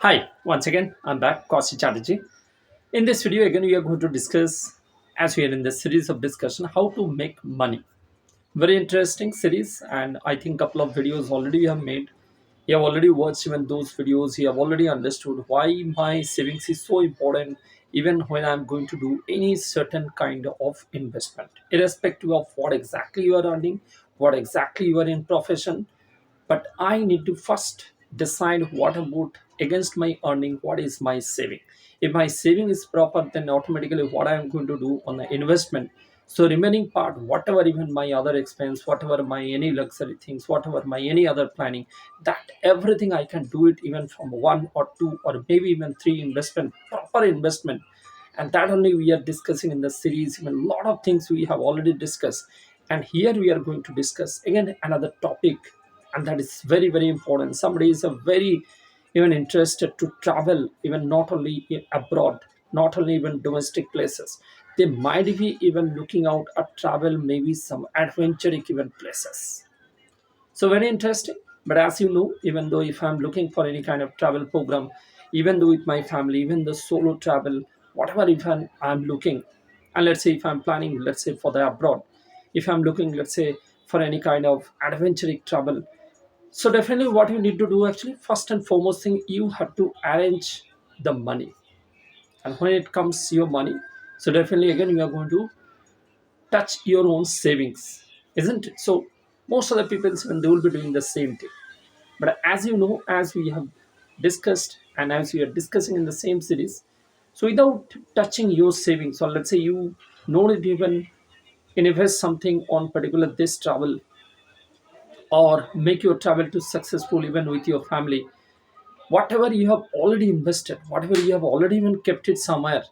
Hi, once again, I'm back, Kausi Chatterjee. In this video, again, we are going to discuss, as we are in this series of discussion, how to make money. Very interesting series, and I think couple of videos already we have made. You have already watched even those videos. You have already understood why my savings is so important, even when I'm going to do any certain kind of investment, irrespective of what exactly you are earning, what exactly you are in profession, but I need to first decide what about against my earning, what is my saving. If my saving is proper, then automatically what I am going to do on the investment, so remaining part, whatever even my other expense, whatever my any luxury things, whatever my any other planning, that everything I can do it even from one or two or maybe even three investment, proper investment. And that only we are discussing in the series. Even a lot of things we have already discussed, and here we are going to discuss again another topic, and that is very very important. Somebody is a very even interested to travel, even not only abroad, not only even domestic places. They might be even looking out at travel, maybe some adventure given places. So very interesting. But as you know, even though if I'm looking for any kind of travel program, even though with my family, even the solo travel, whatever if I'm looking, and let's say if I'm planning, let's say for the abroad, if I'm looking, let's say for any kind of adventurous travel, so definitely what you need to do actually, first and foremost thing, you have to arrange the money. And when it comes your money, so definitely again you are going to touch your own savings, isn't it? So most of the people even they will be doing the same thing. But as you know, as we have discussed and as we are discussing in the same series, so without touching your savings, or let's say you know it even invest something on particular this travel, or make your travel to successful even with your family, whatever you have already invested, whatever you have already even kept it somewhere,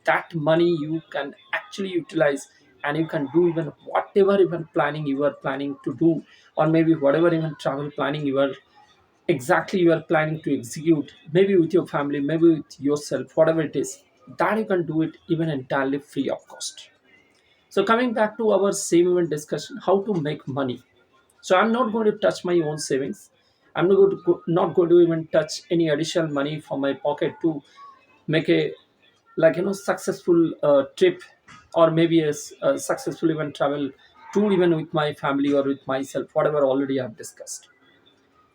that money you can actually utilize, and you can do even whatever even planning you are planning to do, or maybe whatever even travel planning you are exactly you are planning to execute, maybe with your family, maybe with yourself, whatever it is, that you can do it even entirely free of cost. So coming back to our same event discussion, how to make money. So I'm not going to touch my own savings. I'm not going to even touch any additional money from my pocket to make a, like, successful trip, or maybe a successful even travel tour even with my family or with myself, whatever already I've discussed.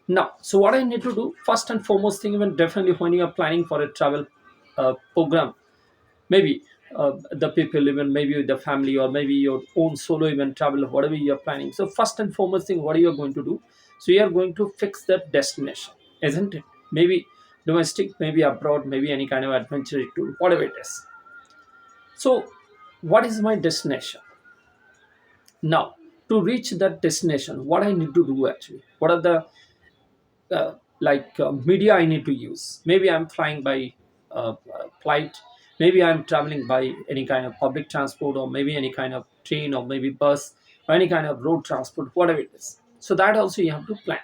Now, so what I need to do first and foremost thing, even definitely when you are planning for a travel program, maybe the people even maybe with the family, or maybe your own solo even travel, whatever you're planning, so first and foremost thing what are you going to do, so you are going to fix that destination, isn't it? Maybe domestic, maybe abroad, maybe any kind of adventure tour, whatever it is. So what is my destination now? To reach that destination, what I need to do actually, what are the media I need to use. Maybe I'm flying by flight. Maybe I'm traveling by any kind of public transport, or maybe any kind of train, or maybe bus, or any kind of road transport, whatever it is. So that also you have to plan.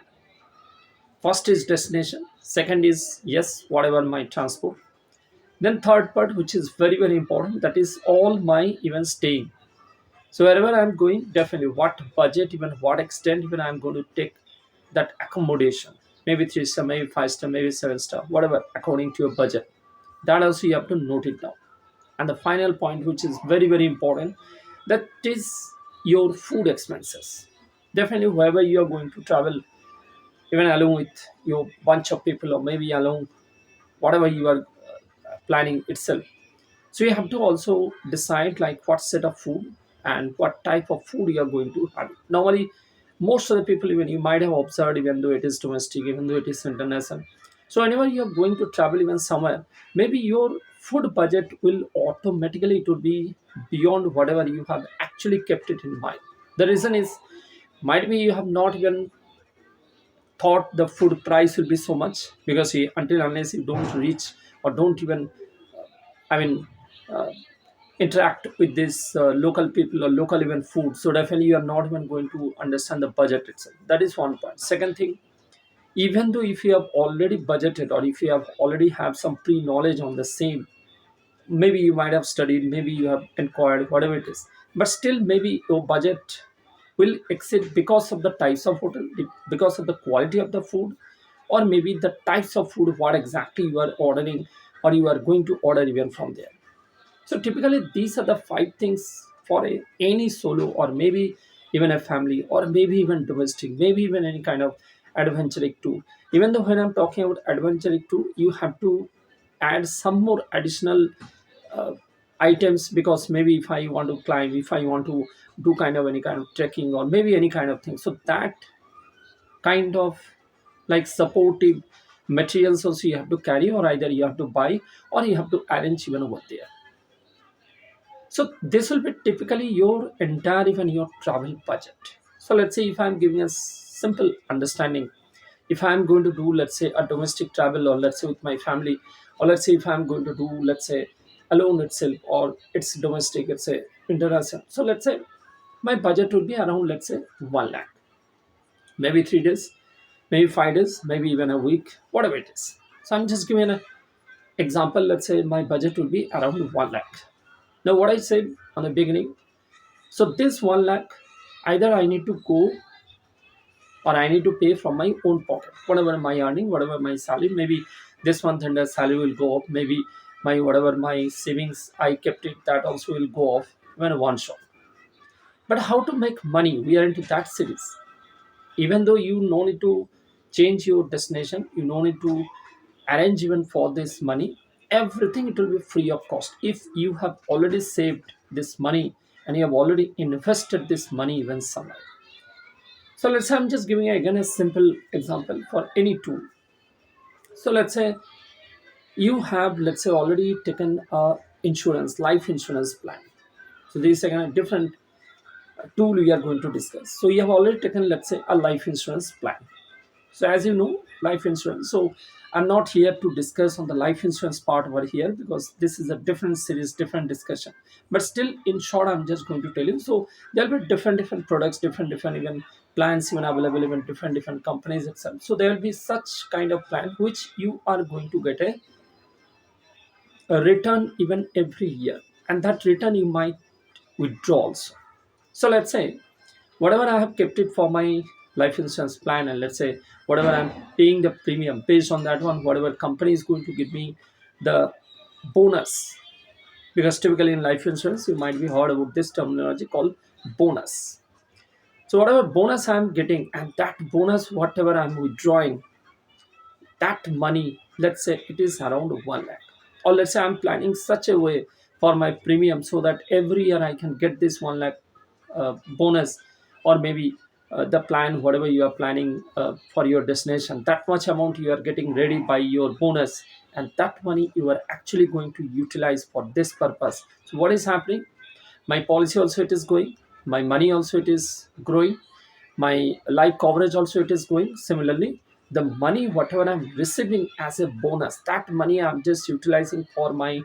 First is destination. Second is yes, whatever my transport. Then third part, which is very very important, that is all my even staying. So wherever I'm going, definitely what budget, even what extent, even I'm going to take that accommodation. Maybe 3 star, maybe 5 star, maybe 7 star, whatever, according to your budget. That also you have to note it down. And the final point, which is very, very important, that is your food expenses. Definitely wherever you are going to travel, even along with your bunch of people, or maybe along whatever you are planning itself, so you have to also decide like what set of food and what type of food you are going to have. Normally, most of the people, even you might have observed, even though it is domestic, even though it is international. So whenever you are going to travel even somewhere, maybe your food budget will automatically, it will be beyond whatever you have actually kept it in mind. The reason is, might be you have not even thought the food price will be so much, because until unless you don't reach or don't even, I mean, uh, interact with this local people or local even food, so definitely you are not even going to understand the budget itself. That is one point. Second thing, even though if you have already budgeted, or if you have already have some pre knowledge on the same, maybe you might have studied, maybe you have inquired, whatever it is, but still maybe your budget will exceed because of the types of hotel, because of the quality of the food, or maybe the types of food what exactly you are ordering or you are going to order even from there. So typically these are the five things for any solo or maybe even a family or maybe even domestic, maybe even any kind of adventuring tour. Even though when I'm talking about adventuring tour, you have to add some more additional uh, items, because maybe if I want to climb, if I want to do kind of any kind of trekking or maybe any kind of thing, so that kind of like supportive materials also you have to carry, or either you have to buy or you have to arrange even over there. So this will be typically your entire even your travel budget. So let's say if I'm giving a simple understanding, if I'm going to do let's say a domestic travel or let's say with my family, or let's say if I'm going to do let's say alone itself or it's domestic, it's a international. So let's say my budget would be around let's say 1 lakh, maybe 3 days, maybe 5 days, maybe even a week, whatever it is. So I'm just giving an example. Let's say my budget will be around 1 lakh. Now what I said on the beginning, so this 1 lakh, either I need to go or I need to pay from my own pocket, whatever my earning, whatever my salary. Maybe this month and the salary will go up. Maybe my whatever my savings I kept it, that also will go off when one shot. But how to make money? We are into that series. Even though you no need to change your destination, you no need to arrange even for this money. Everything it will be free of cost if you have already saved this money and you have already invested this money even somewhere. So let's say I'm just giving again a simple example for any tool. So let's say you have let's say already taken a insurance, life insurance plan. So this is again a different tool we are going to discuss. So you have already taken let's say a life insurance plan. So as you know, life insurance. So I'm not here to discuss on the life insurance part over here because this is a different series, different discussion. But still, in short, I'm just going to tell you. So there'll be different products, different even plans even available in different companies itself. So there will be such kind of plan which you are going to get a return even every year, and that return you might withdraw also. So let's say whatever I have kept it for my life insurance plan, and let's say whatever I'm paying the premium based on that one, whatever company is going to give me the bonus, because typically in life insurance you might be heard about this terminology called bonus. So whatever bonus I'm getting and that bonus whatever I'm withdrawing, that money, let's say it is around 1 lakh, or let's say I'm planning such a way for my premium so that every year I can get this 1 lakh bonus, or maybe the plan whatever you are planning for your destination, that much amount you are getting ready by your bonus, and that money you are actually going to utilize for this purpose. So what is happening, my policy also it is going, my money also it is growing, my life coverage also it is going. Similarly, the money whatever I'm receiving as a bonus, that money I'm just utilizing for my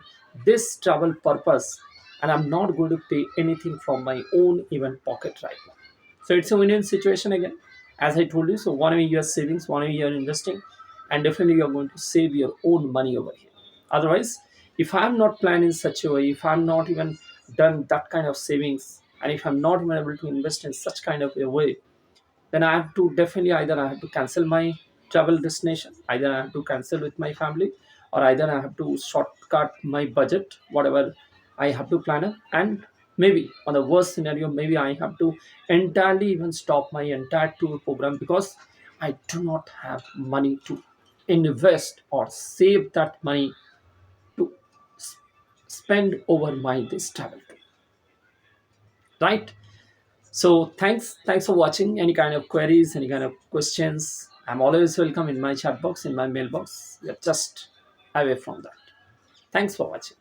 this travel purpose, and I'm not going to pay anything from my own even pocket right now. So it's a win-win situation again, as I told you. So one way you're savings, one way you're investing, and definitely you're going to save your own money over here. Otherwise, if I'm not planned in such a way, if I'm not even done that kind of savings, and if I'm not even able to invest in such kind of a way, then I have to definitely either I have to cancel my travel destination, either I have to cancel with my family, or either I have to shortcut my budget, whatever I have to plan it, and maybe on the worst scenario, maybe I have to entirely even stop my entire tour program because I do not have money to invest or save that money to s- spend over my this travel trip, right? So thanks for watching. Any kind of queries, any kind of questions, I'm always welcome in my chat box, in my mailbox. You're just away from that. Thanks for watching.